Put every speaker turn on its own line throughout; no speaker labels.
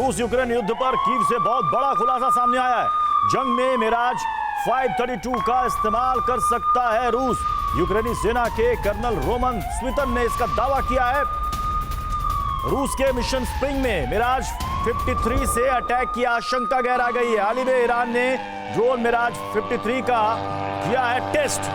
रूस यूक्रेन युद्ध पर कीव से बहुत बड़ा खुलासा सामने आया है। जंग में मिराज 532 का इस्तेमाल कर सकता है रूस। यूक्रेनी सेना के कर्नल रोमन स्वितन ने इसका दावा किया है। रूस के मिशन स्प्रिंग में मिराज 53 से अटैक की आशंका गहरा गई है। हाल ही में ईरान ने ड्रोन मिराज 53 का किया है टेस्ट।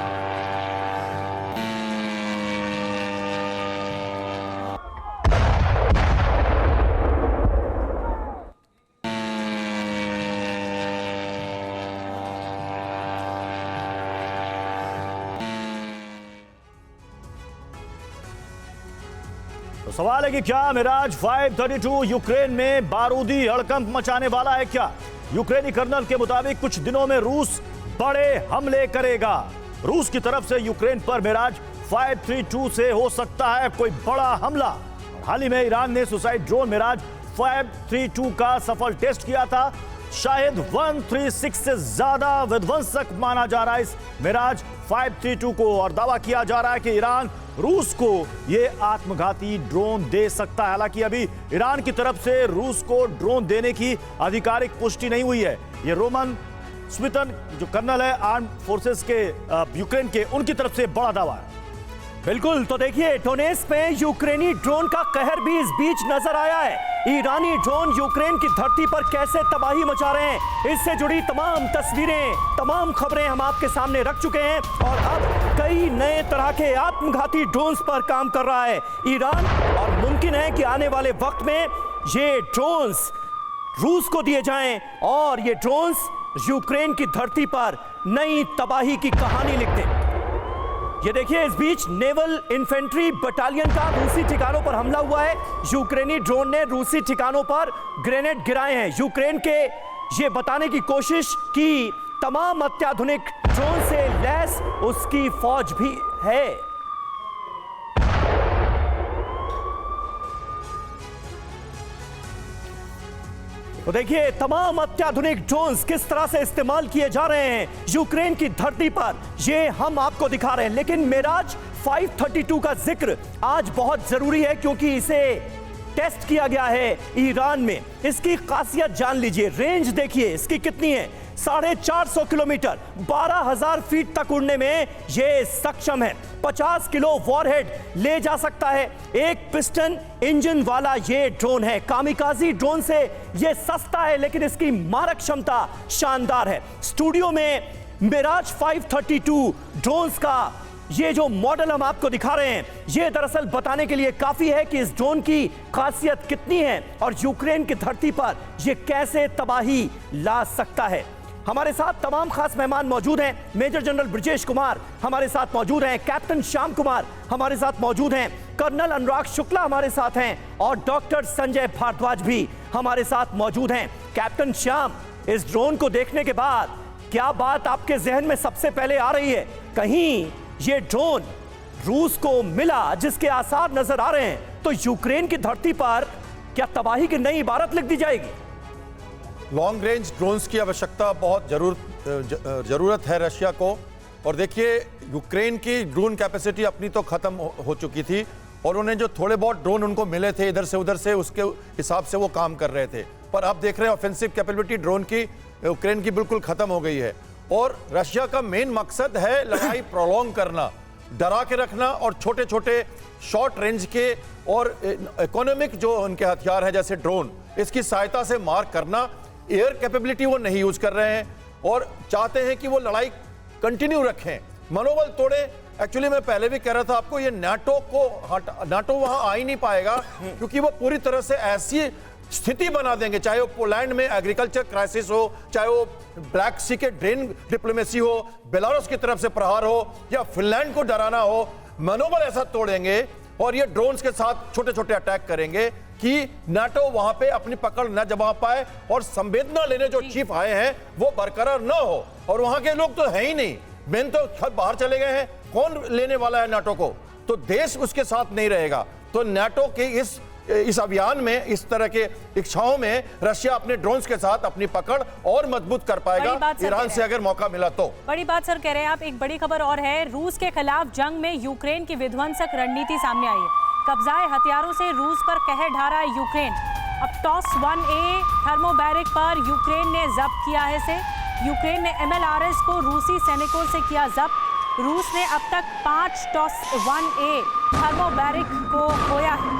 तो सवाल है कि क्या मिराज 532 यूक्रेन में बारूदी हड़कंप मचाने वाला है क्या? यूक्रेनी कर्नल के मुताबिक कुछ दिनों में रूस बड़े हमले करेगा। रूस की तरफ से यूक्रेन पर मिराज 532 से हो सकता है कोई बड़ा हमला। हाल ही में ईरान ने सुसाइड ड्रोन मिराज 532 का सफल टेस्ट किया था। शायद 136 से ज्यादा विध्वंसक माना जा रहा है इस मिराज 532 को, और दावा किया जा रहा है कि ईरान रूस को यह आत्मघाती ड्रोन दे सकता है। हालांकि अभी ईरान की तरफ से रूस को ड्रोन देने की आधिकारिक पुष्टि नहीं हुई है। यह रोमन स्वितन जो कर्नल है आर्म फोर्सेस के यूक्रेन के, उनकी तरफ से बड़ा दावा है।
बिल्कुल, तो देखिए डोनेत्स्क में यूक्रेनी ड्रोन का कहर भी इस बीच नजर आया है। ईरानी ड्रोन यूक्रेन की धरती पर कैसे तबाही मचा रहे हैं, इससे जुड़ी तमाम तस्वीरें, तमाम खबरें हम आपके सामने रख चुके हैं। और अब कई नए तरह के आत्मघाती ड्रोन्स पर काम कर रहा है ईरान, और मुमकिन है कि आने वाले वक्त में ये ड्रोन्स रूस को दिए जाएं और ये ड्रोन्स यूक्रेन की धरती पर नई तबाही की कहानी लिख दें। ये देखिए इस बीच नेवल इन्फेंट्री बटालियन का रूसी ठिकानों पर हमला हुआ है। यूक्रेनी ड्रोन ने रूसी ठिकानों पर ग्रेनेड गिराए हैं। यूक्रेन के ये बताने की कोशिश की तमाम अत्याधुनिक ड्रोन से लैस उसकी फौज भी है। तो देखिए तमाम अत्याधुनिक ड्रोन्स किस तरह से इस्तेमाल किए जा रहे हैं यूक्रेन की धरती पर, ये हम आपको दिखा रहे हैं। लेकिन मिराज 532 का जिक्र आज बहुत जरूरी है क्योंकि इसे टेस्ट किया गया है ईरान में। इसकी खासियत जान लीजिए, रेंज देखिए इसकी कितनी है, 450 किलोमीटर, 12,000 फीट तक उड़ने में यह सक्षम है। 50 किलो वॉरहेड ले जा सकता है। एक पिस्टन इंजन वाला ये ड्रोन है। कामिकाजी ड्रोन से यह सस्ता है लेकिन इसकी मारक क्षमता शानदार है। स्टूडियो में मिराज 532 ड्रोन्स का ये जो मॉडल हम आपको दिखा रहे हैं, ये दरअसल बताने के लिए काफी है कि इस ड्रोन की खासियत कितनी है और यूक्रेन की धरती पर ये कैसे तबाही ला सकता है। हमारे साथ तमाम खास मेहमान मौजूद हैं। मेजर जनरल ब्रजेश कुमार हमारे साथ मौजूद हैं, कैप्टन श्याम कुमार हमारे साथ मौजूद हैं, कर्नल अनुराग शुक्ला हमारे साथ हैं और डॉक्टर संजय भारद्वाज भी हमारे साथ मौजूद हैं। कैप्टन श्याम, इस ड्रोन को देखने के बाद क्या बात आपके जहन में सबसे पहले आ रही है? कहीं ये ड्रोन रूस को मिला जिसके आसार नजर आ रहे हैं, तो यूक्रेन की धरती पर क्या तबाही की नई इबारत लिख दी जाएगी?
लॉन्ग रेंज ड्रोन्स की आवश्यकता बहुत जरूरत है रशिया को। और देखिए यूक्रेन की ड्रोन कैपेसिटी अपनी तो खत्म हो चुकी थी और उन्हें जो थोड़े बहुत ड्रोन उनको मिले थे इधर से उधर से, उसके हिसाब से वो काम कर रहे थे। पर अब देख रहे हैं ऑफेंसिव कैपेबिलिटी ड्रोन की यूक्रेन की बिल्कुल खत्म हो गई है। और रशिया का मेन मकसद है लड़ाई प्रोलॉन्ग करना, डरा के रखना और छोटे छोटे शॉर्ट रेंज के और इकोनॉमिक जो उनके हथियार हैं जैसे ड्रोन, इसकी सहायता से मार करना। एयर कैपेबिलिटी वो नहीं यूज कर रहे हैं और चाहते हैं कि वो लड़ाई कंटिन्यू रखें, मनोबल तोड़े। एक्चुअली मैं पहले भी कह रहा था आपको, ये नाटो वहां आ ही नहीं पाएगा क्योंकि वो पूरी तरह से ऐसी स्थिति बना देंगे, चाहे वो पोलैंड में एग्रीकल्चर क्राइसिस हो, चाहे वो ब्लैक सी के ड्रेन डिप्लोमेसी हो, बेलारूस की तरफ से प्रहार हो या फिनलैंड को डराना हो, मनोबल ऐसा तोड़ेंगे और ये ड्रोन्स के साथ छोटे छोटे अटैक करेंगे कि नाटो वहां पे अपनी पकड़ न जमा पाए और संवेदना लेने जो चीफ आए हैं वो बरकरार न हो। और वहां के लोग तो है ही नहीं, मेन तो सब बाहर चले गए हैं, कौन लेने वाला है नाटो को? तो देश उसके साथ नहीं रहेगा। तो नाटो के इस अभियान में, इस तरह के इच्छाओं में रशिया अपने ड्रोन्स के साथ अपनी पकड़ और मजबूत कर पाएगा ईरान से अगर मौका मिला तो।
बड़ी बात सर कह रहे हैं आप। एक बड़ी खबर और है, रूस के खिलाफ जंग में यूक्रेन की विध्वंसक रणनीति सामने आई है। कब्जाए हथियारों से रूस पर कहर ढा रहा है यूक्रेन। अब टॉस 1A थर्मोबैरिक पर यूक्रेन ने जब्त किया है इसे। यूक्रेन ने MLRS को रूसी सैनिकों से किया जब्त। रूस ने अब तक 5 टॉस 1A थर्मोबैरिक को खोया है।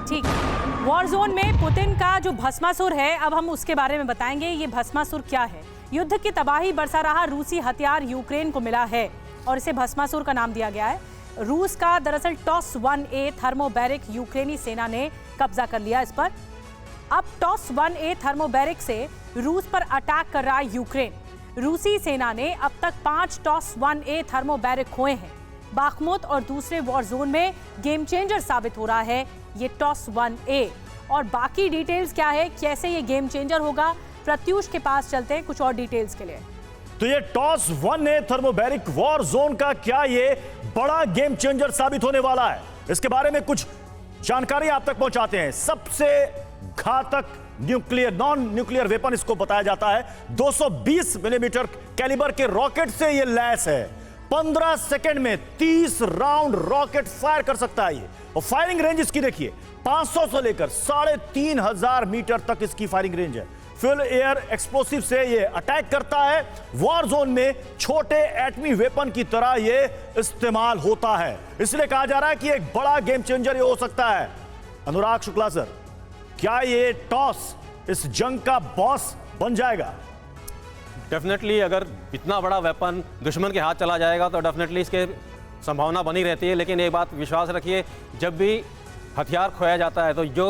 ठीक है, वॉर जोन में पुतिन का जो भस्मासुर है, अब हम उसके बारे में बताएंगे। ये भस्मासुर क्या है? युद्ध की तबाही बरसा रहा रूसी हथियार यूक्रेन को मिला है और इसे भस्मासुर का नाम दिया गया है। रूस का दरअसल टॉस 1A थर्मोबैरिक यूक्रेनी सेना ने कब्जा कर लिया इस पर। अब टॉस 1A थर्मोबैरिक से रूस पर अटैक कर रहा है यूक्रेन। रूसी सेना ने अब तक 5 टॉस 1A थर्मोबैरिक खोए हैं। बाखमुत और दूसरे वॉर जोन में गेम चेंजर साबित हो रहा है ये टॉस 1A। और बाकी डिटेल्स क्या है, कैसे ये गेम चेंजर होगा, प्रत्युष के पास चलते हैं कुछ और डिटेल्स के लिए।
तो ये toss 1A thermobaric war zone का क्या ये बड़ा गेम चेंजर साबित होने वाला है, इसके बारे में कुछ जानकारी आप तक पहुंचाते हैं। सबसे घातक न्यूक्लियर नॉन न्यूक्लियर वेपन इसको बताया जाता है। 220 मिलीमीटर कैलिबर के रॉकेट से ये लैस है। 15 सेकंड में 30 राउंड रॉकेट फायर कर सकता है ये। और फायरिंग रेंज इसकी देखिए, 500 से लेकर 3500 मीटर तक इसकी फायरिंग रेंज है। फ्यूल एयर एक्सप्लोसिव से ये अटैक करता है। वॉर जोन में छोटे एटमी वेपन की तरह ये इस्तेमाल होता है। इसलिए कहा जा रहा है कि एक बड़ा गेम चेंजर ये हो सकता है। अनुराग शुक्ला सर, क्या ये टॉस इस जंग का बॉस बन जाएगा?
डेफिनेटली अगर इतना बड़ा वेपन दुश्मन के हाथ चला जाएगा तो डेफिनेटली इसके संभावना बनी रहती है। लेकिन एक बात विश्वास रखिए, जब भी हथियार खोया जाता है तो जो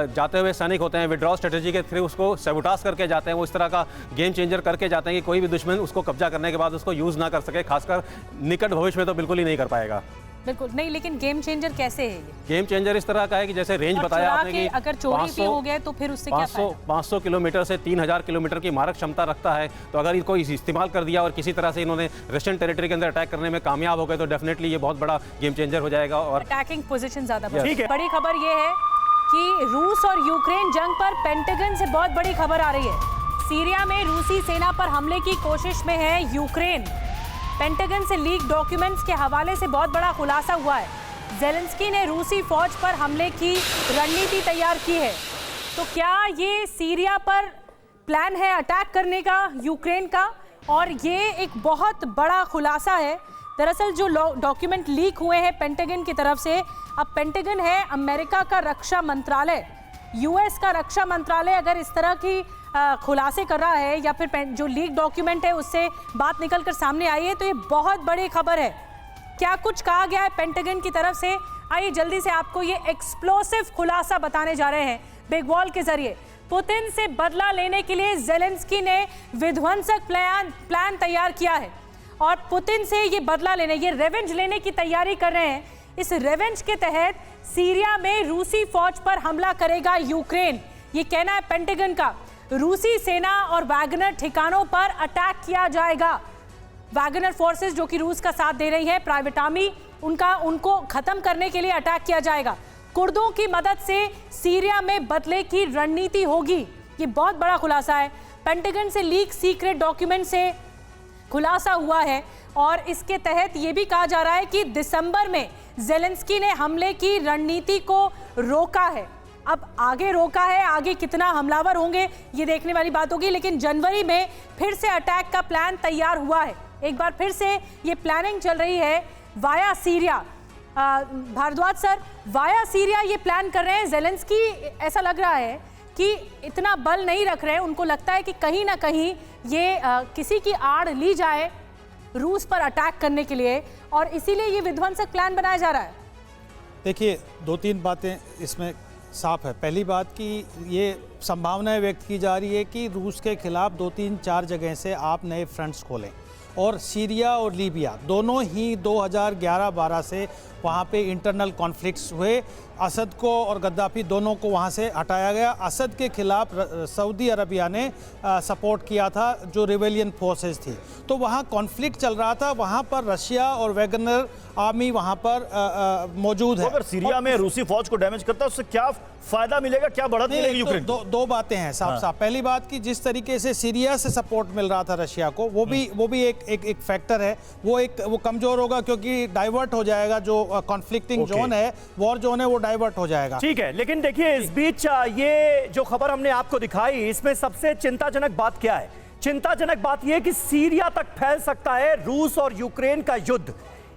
जाते हुए सैनिक होते हैं विड्रॉ स्ट्रेटेजी के थ्रू उसको सेबोटाज करके जाते हैं। वो इस तरह का गेम चेंजर करके जाते हैं कि कोई भी दुश्मन उसको कब्जा करने के बाद उसको यूज़ ना कर सके। खासकर निकट भविष्य में तो बिल्कुल ही नहीं कर पाएगा।
बिल्कुल नहीं, लेकिन गेम चेंजर कैसे है ये?
गेम चेंजर इस तरह का है कि जैसे रेंज बताया आपने कि
अगर चोरी भी हो गए तो फिर उससे क्या फायदा?
500 किलोमीटर से 3000 किलोमीटर की मारक क्षमता रखता है। तो अगर इनको इस्तेमाल कर दिया और किसी तरह से इन्होंने रशियन टेरिटरी के अंदर अटैक करने में कामयाब हो गए तो डेफिनेटली ये बहुत बड़ा गेम चेंजर हो जाएगा। और
अटैकिंग पोजीशन ज्यादा बढ़
ठीक है।
बड़ी खबर ये है कि रूस और यूक्रेन जंग पर पेंटागन से बहुत बड़ी खबर आ रही है। सीरिया में रूसी सेना पर हमले की कोशिश में है यूक्रेन। पेंटागन से लीक डॉक्यूमेंट्स के हवाले से बहुत बड़ा खुलासा हुआ है। ज़ेलेंस्की ने रूसी फौज पर हमले की रणनीति तैयार की है। तो क्या ये सीरिया पर प्लान है अटैक करने का यूक्रेन का? और ये एक बहुत बड़ा खुलासा है। दरअसल जो डॉक्यूमेंट लीक हुए हैं पेंटागन की तरफ से, अब पेंटागन है अमेरिका का रक्षा मंत्रालय, यूएस का रक्षा मंत्रालय अगर इस तरह की खुलासे कर रहा है या फिर जो लीक डॉक्यूमेंट है उससे बात निकलकर सामने आई है, तो ये बहुत बड़ी खबर है। क्या कुछ कहा गया है पेंटागन की तरफ से? आइए जल्दी से आपको ये एक्सप्लोसिव खुलासा बताने जा रहे हैं बिग वॉल के जरिए। पुतिन से बदला लेने के लिए ज़ेलेंस्की ने विध्वंसक प्लान तैयार किया है और पुतिन से ये बदला लेने, ये रेवेंज लेने की तैयारी कर रहे हैं। इस रेवेंज के तहत सीरिया में रूसी फौज पर हमला करेगा यूक्रेन, ये कहना है पेंटागन का। रूसी सेना और वैगनर ठिकानों पर अटैक किया जाएगा। वैगनर फोर्सेस जो कि रूस का साथ दे रही है, प्राइवेट आर्मी, उनको खत्म करने के लिए अटैक किया जाएगा। कुर्दों की मदद से सीरिया में बदले की रणनीति होगी। ये बहुत बड़ा खुलासा है। पेंटागन से लीक सीक्रेट डॉक्यूमेंट से खुलासा हुआ है और इसके तहत ये भी कहा जा रहा है कि दिसंबर में ज़ेलेंस्की ने हमले की रणनीति को रोका है। अब आगे रोका है, आगे कितना हमलावर होंगे ये देखने वाली बात होगी। लेकिन जनवरी में फिर से अटैक का प्लान तैयार हुआ है। एक बार फिर से ये प्लानिंग चल रही है via Syria. Bharadwaj sir, via Syria ये प्लान कर रहे हैं ज़ेलेंस्की। ऐसा लग रहा है कि इतना बल नहीं रख रहे हैं, उनको लगता है कि कहीं ना कहीं ये किसी की आड़ ली जाए रूस पर अटैक करने के लिए, और इसीलिए ये विध्वंसक प्लान बनाया जा रहा है।
देखिए, 2-3 बातें इसमें साफ है। पहली बात कि ये संभावनाएं व्यक्त की जा रही है कि रूस के खिलाफ 2-3-4 जगह से आप नए फ्रंट्स खोलें, और सीरिया और लीबिया दोनों ही 2011-12 से वहाँ पे इंटरनल कॉन्फ्लिक्ट्स हुए, असद को और गद्दाफी दोनों को वहाँ से हटाया गया। असद के खिलाफ सऊदी अरबिया ने सपोर्ट किया था जो रिवेलियन फोर्सेस थी, तो वहाँ कॉन्फ्लिक्ट चल रहा था। वहाँ पर रशिया और वैगनर आर्मी वहाँ पर मौजूद है।
अगर सीरिया में रूसी फौज को डैमेज करता है उससे क्या फायदा मिलेगा, क्या बढ़त मिलेगी यूक्रेन को?
दो बातें हैं साफ साफ। पहली बात कि जिस तरीके से सीरिया से सपोर्ट मिल रहा था रशिया को, वो भी एक फैक्टर है। वो कमजोर होगा क्योंकि डाइवर्ट हो जाएगा, जो कॉन्फ्लिक्टिंग जोन है, वॉर जोन है, वो डाइवर्ट हो जाएगा।
ठीक है, लेकिन देखिए इस बीच ये जो खबर हमने आपको दिखाई, इसमें सबसे चिंताजनक बात क्या है? चिंताजनक बात यह कि सीरिया तक फैल सकता है रूस और यूक्रेन का युद्ध।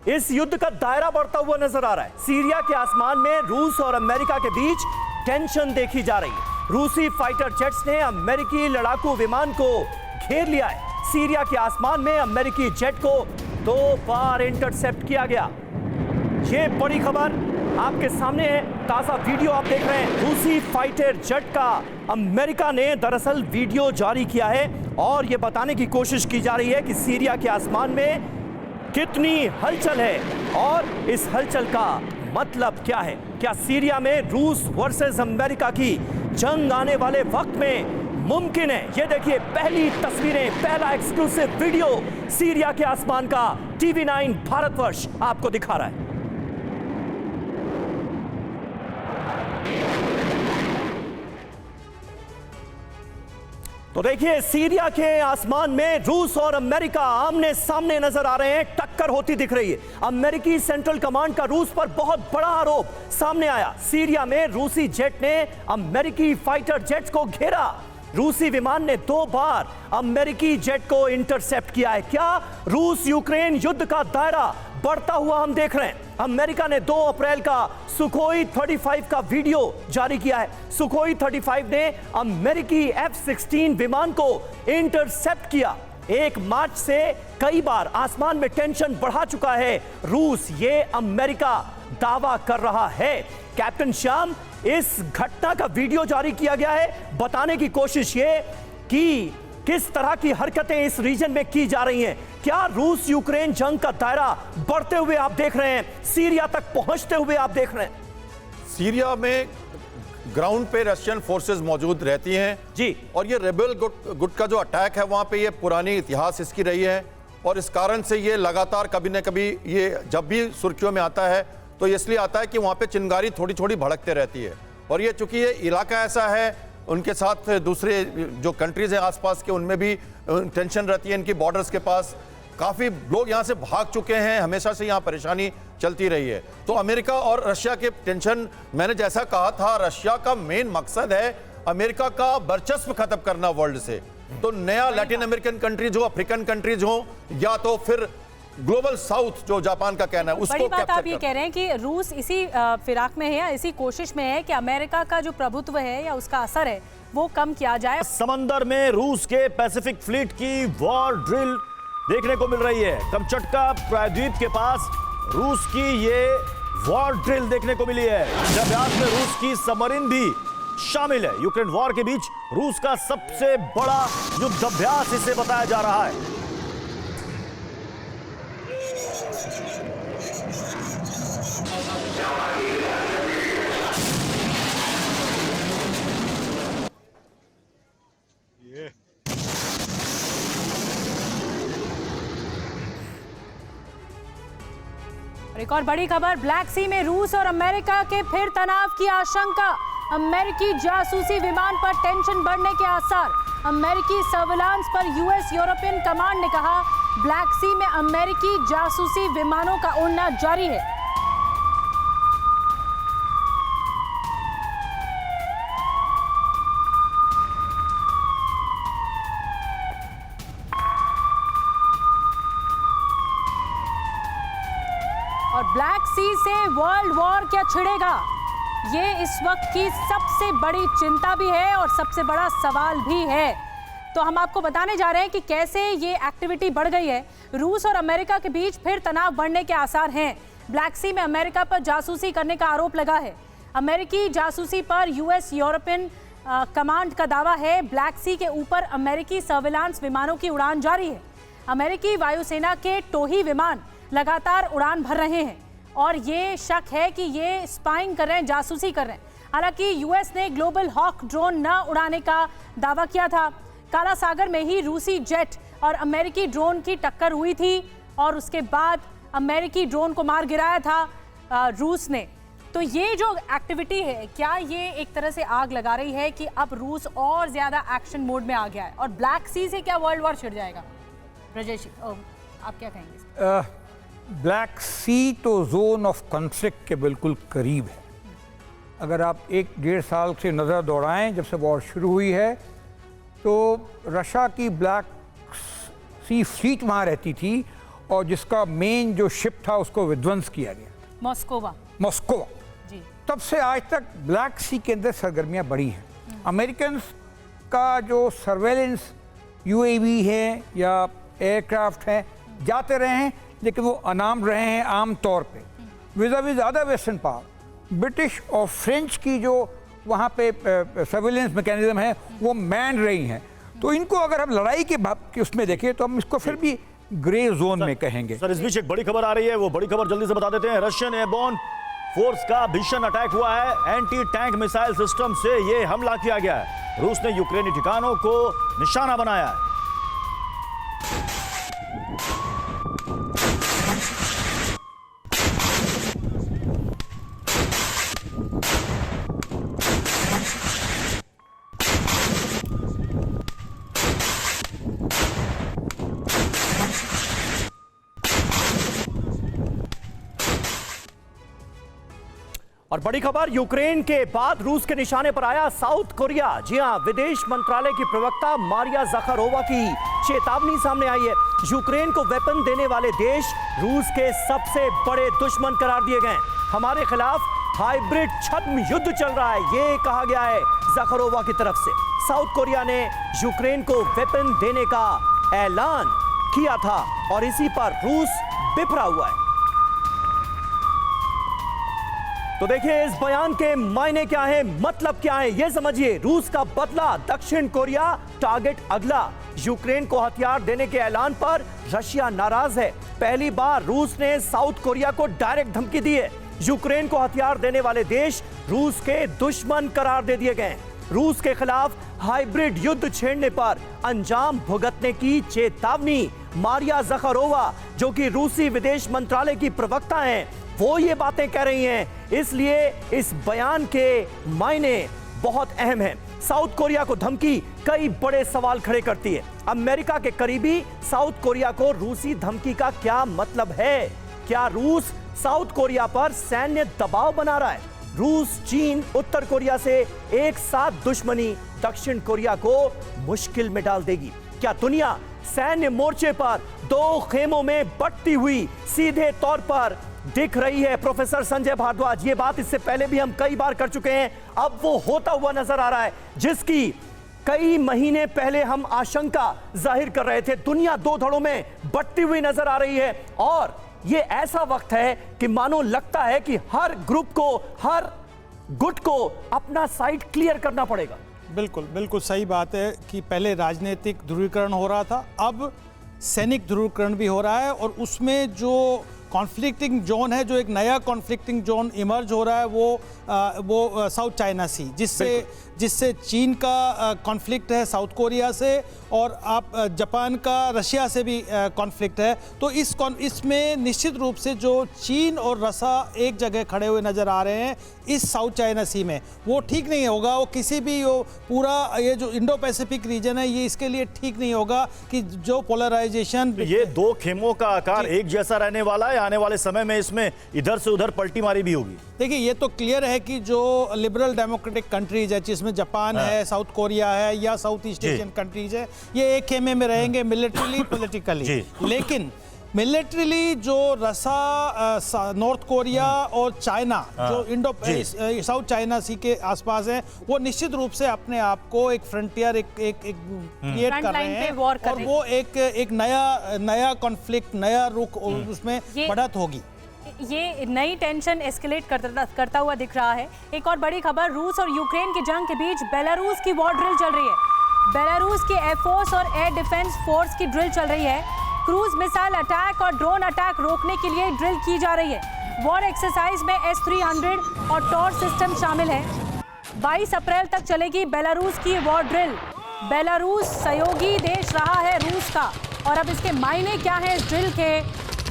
इस युद्ध का दायरा बढ़ता हुआ नजर आ रहा है। सीरिया के आसमान में रूस और अमेरिका के बीच टेंशन देखी जा रही है। रूसी फाइटर जेट्स ने अमेरिकी लड़ाकू विमान को घेर लिया है। सीरिया के आसमान में अमेरिकी जेट को 2 बार इंटरसेप्ट किया गया। ये बड़ी खबर आपके सामने है, ताजा वीडियो आप देख रहे हैं। रूसी फाइटर जेट का अमेरिका ने दरअसल वीडियो जारी किया है और यह बताने की कोशिश की जा रही है कि सीरिया के आसमान में कितनी हलचल है और इस हलचल का मतलब क्या है। क्या सीरिया में रूस वर्सेस अमेरिका की जंग आने वाले वक्त में मुमकिन है? ये देखिए पहली तस्वीरें, पहला एक्सक्लूसिव वीडियो सीरिया के आसमान का TV9 भारतवर्ष आपको दिखा रहा है। तो देखिए सीरिया के आसमान में रूस और अमेरिका आमने सामने नजर आ रहे हैं, टक्कर होती दिख रही है। अमेरिकी सेंट्रल कमांड का रूस पर बहुत बड़ा आरोप सामने आया। सीरिया में रूसी जेट ने अमेरिकी फाइटर जेट्स को घेरा। रूसी विमान ने 2 बार अमेरिकी जेट को इंटरसेप्ट किया है। क्या रूस यूक्रेन युद्ध का दायरा बढ़ता हुआ हम देख रहे हैं? अमेरिका ने 2 अप्रैल का सुखोई 35 का वीडियो जारी किया है। सुखोई 35 ने अमेरिकी F-16 विमान को इंटरसेप्ट किया। 1 मार्च से कई बार आसमान में टेंशन बढ़ा चुका है रूस, ये अमेरिका दावा कर रहा है। कैप्टन श्याम, इस घटना का वीडियो जारी किया गया है, बताने की कोशिश ये कि किस तरह की हरकतें इस रीजन में की जा रही हैं। क्या रूस यूक्रेन जंग का दायरा बढ़ते हुए आप देख रहे हैं, सीरिया तक पहुंचते हुए आप देख रहे हैं?
सीरिया में ग्राउंड पे रशियन फोर्सेस मौजूद रहती हैं
जी,
और ये रेबेल गुट का जो अटैक है वहाँ पे, ये पुरानी इतिहास इसकी रही है और इस कारण से ये लगातार कभी न कभी ये जब भी सुर्खियों में आता है तो इसलिए आता है कि वहाँ पे चिंगारी थोड़ी थोड़ी भड़कते रहती है। और ये चूंकि ये इलाका ऐसा है, उनके साथ दूसरे जो कंट्रीज हैं आसपास के, उनमें भी टेंशन रहती है। इनकी बॉर्डर्स के पास काफ़ी लोग यहाँ से भाग चुके हैं, हमेशा से यहाँ परेशानी चलती रही है। तो अमेरिका और रशिया के टेंशन, मैंने जैसा कहा था, रशिया का मेन मकसद है अमेरिका का वर्चस्व खत्म करना वर्ल्ड से। तो नया लैटिन अमेरिकन कंट्रीज हो, अफ्रीकन कंट्रीज हो, या तो फिर ग्लोबल साउथ जो जापान का कहना है उसको
बड़ी बात आप ये कह रहे हैं कि रूस इसी फिराक में है या इसी कोशिश में है कि अमेरिका का जो प्रभुत्व है या उसका असर है वो कम किया जाए।
समंदर में रूस के पैसिफिक फ्लीट की वॉर ड्रिल देखने को मिल रही है। कमचटका प्रायद्वीप के पास रूस की ये वॉर ड्रिल देखने को मिली है। इस अभ्यास में रूस की सबमरीन भी शामिल है। यूक्रेन वॉर के बीच रूस का सबसे बड़ा युद्धाभ्यास इसे बताया जा रहा है।
एक और बड़ी खबर, ब्लैक सी में रूस और अमेरिका के फिर तनाव की आशंका। अमेरिकी जासूसी विमान पर टेंशन बढ़ने के आसार। अमेरिकी सर्विलांस पर यूएस यूरोपियन कमांड ने कहा ब्लैक सी में अमेरिकी जासूसी विमानों का उड़ना जारी है। और ब्लैक सी से वर्ल्ड वॉर क्या छिड़ेगा, ये इस वक्त की सबसे बड़ी चिंता भी है और सबसे बड़ा सवाल भी है। तो हम आपको बताने जा रहे हैं कि कैसे ये एक्टिविटी बढ़ गई है। रूस और अमेरिका के बीच फिर तनाव बढ़ने के आसार हैं। ब्लैक सी में अमेरिका पर जासूसी करने का आरोप लगा है। अमेरिकी जासूसी पर यूएस यूरोपियन कमांड का दावा है। ब्लैक सी के ऊपर अमेरिकी सर्विलांस विमानों की उड़ान जारी है। अमेरिकी वायुसेना के टोही विमान लगातार उड़ान भर रहे हैं। और ये शक है कि ये स्पाइंग कर रहे हैं, जासूसी कर रहे हैं। हालांकि यूएस ने ग्लोबल हॉक ड्रोन न उड़ाने का दावा किया था। काला सागर में ही रूसी जेट और अमेरिकी ड्रोन की टक्कर हुई थी और उसके बाद अमेरिकी ड्रोन को मार गिराया था रूस ने। तो ये जो एक्टिविटी है, क्या ये एक तरह से आग लगा रही है कि अब रूस और ज्यादा एक्शन मोड में आ गया है और ब्लैक सी से क्या वर्ल्ड वॉर छिड़ जाएगा? राजेश, आप क्या कहेंगे?
ब्लैक सी तो जोन ऑफ कॉन्फ्लिक्ट के बिल्कुल करीब है। अगर आप 1-1.5 साल से नज़र दौड़ाएं, जब से वॉर शुरू हुई है, तो रशिया की ब्लैक सी फ्लीट वहाँ रहती थी और जिसका मेन जो शिप था उसको विध्वंस किया गया,
मॉस्कोवा
जी। तब से आज तक ब्लैक सी के अंदर सरगर्मियाँ बढ़ी हैं। अमेरिकन का जो सर्वेलेंस यूएवी है या एयरक्राफ्ट हैं, जाते रहे हैं, लेकिन वो अनाम रहे हैं आम तौर पे विज़ ज़्यादा वेस्टर्न पावर। ब्रिटिश और फ्रेंच की जो वहाँ पे सर्वेलेंस मैकेनिज्म है वो मैन रही हैं। तो इनको अगर हम लड़ाई के उसमें देखें तो हम इसको फिर भी ग्रे जोन में कहेंगे।
सर, इस बीच एक बड़ी खबर आ रही है, वो बड़ी खबर जल्दी से बता देते हैं। रशियन एयरबोर्न फोर्स का भीषण अटैक हुआ है। एंटी टैंक मिसाइल सिस्टम से ये हमला किया गया है। रूस ने यूक्रेनी ठिकानों को निशाना बनाया है।
और बड़ी खबर, यूक्रेन के बाद रूस के निशाने पर आया साउथ कोरिया। जी हां, विदेश मंत्रालय की प्रवक्ता मारिया ज़खारोवा की चेतावनी सामने आई है। यूक्रेन को वेपन देने वाले देश रूस के सबसे बड़े दुश्मन करार दिए गए। हमारे खिलाफ हाइब्रिड छद्म युद्ध चल रहा है, ये कहा गया है ज़खारोवा की तरफ से। साउथ कोरिया ने यूक्रेन को वेपन देने का ऐलान किया था और इसी पर रूस बिफरा हुआ है। तो देखिए इस बयान के मायने क्या है, मतलब क्या है, यह समझिए। रूस का बदला दक्षिण कोरिया, टारगेट अगला। यूक्रेन को हथियार देने के ऐलान पर रशिया नाराज है। पहली बार रूस ने साउथ कोरिया को डायरेक्ट धमकी दी है। यूक्रेन को हथियार देने वाले देश रूस के दुश्मन करार दे दिए गए। रूस के खिलाफ हाइब्रिड युद्ध छेड़ने पर अंजाम भुगतने की चेतावनी। मारिया ज़खारोवा, जो कि रूसी विदेश मंत्रालय की प्रवक्ता हैं, वो ये बातें कह रही हैं। इसलिए इस बयान के मायने बहुत अहम हैं। साउथ कोरिया को धमकी कई बड़े सवाल खड़े करती है। अमेरिका के करीबी साउथ कोरिया को रूसी धमकी का क्या मतलब है? क्या रूस साउथ कोरिया पर सैन्य दबाव बना रहा है? रूस, चीन, उत्तर कोरिया से एक साथ दुश्मनी दक्षिण कोरिया को मुश्किल में डाल देगी। क्या दुनिया सैन्य मोर्चे पर दो खेमों में बंटती हुई सीधे तौर पर दिख रही है? प्रोफेसर संजय भारद्वाज, ये बात इससे पहले भी हम कई बार कर चुके हैं, अब वो होता हुआ नजर आ रहा है जिसकी कई महीने पहले हम आशंका जाहिर कर रहे थे। दुनिया दो धड़ों में बंटती हुई नजर आ रही है और ये ऐसा वक्त है कि मानो लगता है कि हर ग्रुप को, हर गुट को अपना साइड क्लियर करना पड़ेगा।
बिल्कुल बिल्कुल सही बात है कि पहले राजनीतिक ध्रुवीकरण हो रहा था, अब सैनिक ध्रुवीकरण भी हो रहा है और उसमें जो कॉन्फ्लिक्टिंग जोन है, जो एक नया कॉन्फ्लिक्टिंग जोन इमर्ज हो रहा है वो साउथ चाइना सी, जिससे चीन का कॉन्फ्लिक्ट है साउथ कोरिया से और आप जापान का रशिया से भी कॉन्फ्लिक्ट है। तो इसमें निश्चित रूप से जो चीन और रशिया एक जगह खड़े हुए नज़र आ रहे हैं इस साउथ चाइना सी में, वो ठीक नहीं होगा। वो किसी भी पूरा ये जो इंडो पैसिफिक रीजन है ये इसके लिए ठीक नहीं होगा कि जो पोलराइजेशन,
ये दो खेमों का आकार एक जैसा रहने वाला है। आने वाले समय में इसमें इधर से उधर पलटी मारी भी होगी।
देखिए ये तो क्लियर है कि जो लिबरल डेमोक्रेटिक कंट्रीज है, जिसमें जापान है, साउथ कोरिया है या साउथ ईस्ट एशियन कंट्रीज है, ये एक खेमे में रहेंगे मिलिट्रीली, पॉलिटिकली। लेकिन मिलिट्रीली जो रशिया, नॉर्थ कोरिया और चाइना जो इंडो साउथ चाइना सी के आसपास है, वो निश्चित रूप से अपने आप को एक फ्रंटियर एक क्रिएट कर रहे हैं और वो एक नया कॉन्फ्लिक्ट, नया रुख उसमें बढ़त होगी।
ये नई टेंशन एस्केलेट करता हुआ दिख रहा है। एक और बड़ी खबर, रूस और यूक्रेन की जंग के बीच बेलारूस की वॉर ड्रिल चल रही है। बेलारूस की एयरफोर्स और एयर डिफेंस फोर्स की ड्रिल चल रही है। क्रूज मिसाइल अटैक और ड्रोन अटैक रोकने के लिए ड्रिल की जा रही है। वॉर एक्सरसाइज में S-300 और टॉर सिस्टम शामिल है। 22 अप्रैल तक चलेगी बेलारूस की वॉर ड्रिल। बेलारूस सहयोगी देश रहा है रूस का, और अब इसके मायने क्या हैं इस ड्रिल के,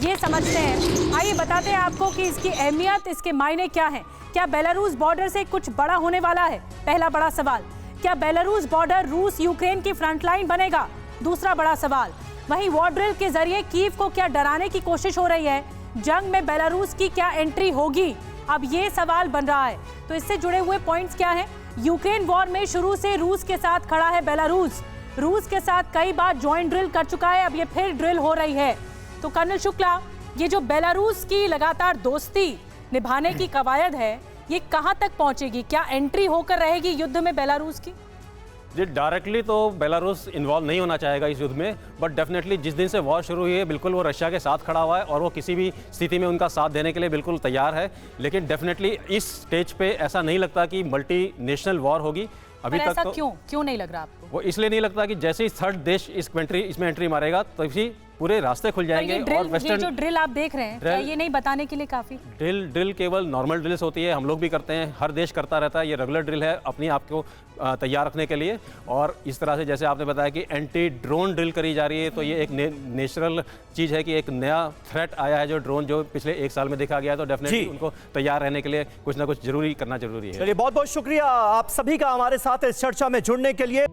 ये समझते हैं। आइए बताते हैं आपको कि इसकी अहमियत, इसके मायने क्या हैं। क्या बेलारूस बॉर्डर से कुछ बड़ा होने वाला है? पहला बड़ा सवाल। क्या बेलारूस बॉर्डर रूस यूक्रेन की फ्रंटलाइन बनेगा? दूसरा बड़ा सवाल। वहीं वॉर ड्रिल के जरिए कीव को क्या डराने की कोशिश हो रही है? जंग में बेलारूस की क्या एंट्री होगी? अब ये सवाल बन रहा है। तो इससे जुड़े हुए पॉइंट्स क्या हैं? यूक्रेन वॉर में शुरू से रूस के साथ खड़ा है बेलारूस। रूस के साथ कई बार जॉइंट ड्रिल कर चुका है, अब ये फिर ड्रिल हो रही है। तो कर्नल शुक्ला, ये जो बेलारूस की लगातार दोस्ती निभाने की कवायद है, ये कहां तक पहुंचेगी? क्या एंट्री होकर रहेगी युद्ध में बेलारूस की?
जी, डायरेक्टली तो बेलारूस इन्वॉल्व नहीं होना चाहेगा इस युद्ध में, बट डेफिनेटली जिस दिन से वॉर शुरू हुई है बिल्कुल वो रशिया के साथ खड़ा हुआ है और वो किसी भी स्थिति में उनका साथ देने के लिए बिल्कुल तैयार है। लेकिन डेफिनेटली इस स्टेज पे ऐसा नहीं लगता कि मल्टी नेशनल वॉर होगी अभी तक।
ऐसा
तो
क्यों नहीं लग रहा आपको?
वो इसलिए नहीं लगता कि जैसे ही थर्ड देश इसमें एंट्री मारेगा तो इसी पूरे रास्ते खुल जाएंगे। और
ये जो ड्रिल आप देख रहे हैं, क्या ये नहीं बताने के लिए काफी?
ड्रिल केवल नॉर्मल ड्रिल्स होती है, हम लोग भी करते हैं, हर देश करता रहता है। ये रेगुलर ड्रिल है अपने आप को तैयार रखने के लिए। और इस तरह से जैसे आपने बताया कि एंटी ड्रोन ड्रिल करी जा रही है, तो ये एक नेचुरल चीज़ है कि एक नया थ्रेट आया है जो ड्रोन जो पिछले 1 साल में देखा गया है, तो डेफिनेटली उनको तैयार रहने के लिए कुछ ना कुछ करना जरूरी है।
चलिए, बहुत बहुत शुक्रिया आप सभी का हमारे साथ इस चर्चा में जुड़ने के लिए।